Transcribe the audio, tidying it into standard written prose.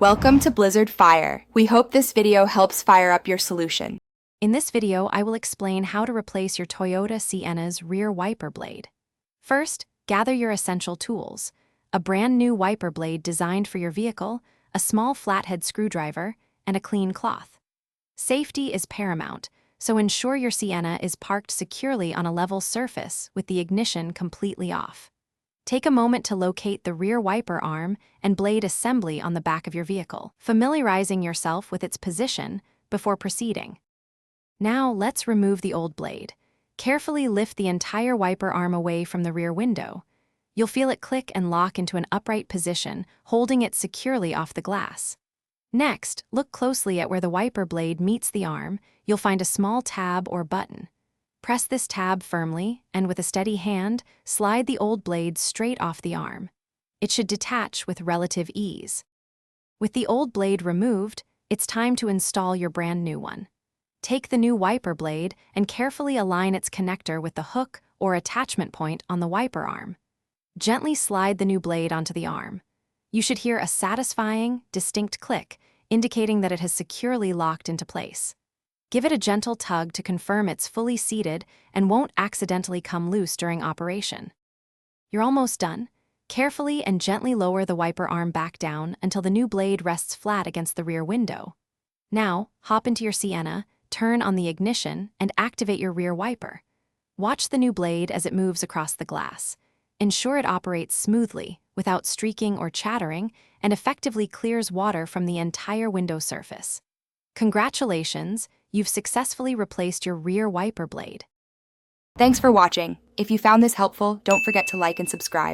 Welcome to Blizzard Fire. We hope this video helps fire up your solution. In this video, I will explain how to replace your Toyota Sienna's rear wiper blade. First, gather your essential tools: a brand new wiper blade designed for your vehicle, a small flathead screwdriver, and a clean cloth. Safety is paramount, so ensure your Sienna is parked securely on a level surface with the ignition completely off. Take a moment to locate the rear wiper arm and blade assembly on the back of your vehicle, familiarizing yourself with its position before proceeding. Now let's remove the old blade. Carefully lift the entire wiper arm away from the rear window. You'll feel it click and lock into an upright position, holding it securely off the glass. Next, look closely at where the wiper blade meets the arm. You'll find a small tab or button. Press this tab firmly, and with a steady hand, slide the old blade straight off the arm. It should detach with relative ease. With the old blade removed, it's time to install your brand new one. Take the new wiper blade and carefully align its connector with the hook or attachment point on the wiper arm. Gently slide the new blade onto the arm. You should hear a satisfying, distinct click, indicating that it has securely locked into place. Give it a gentle tug to confirm it's fully seated and won't accidentally come loose during operation. You're almost done. Carefully and gently lower the wiper arm back down until the new blade rests flat against the rear window. Now, hop into your Sienna, turn on the ignition, and activate your rear wiper. Watch the new blade as it moves across the glass. Ensure it operates smoothly, without streaking or chattering, and effectively clears water from the entire window surface. Congratulations! You've successfully replaced your rear wiper blade. Thanks for watching. If you found this helpful, don't forget to like and subscribe.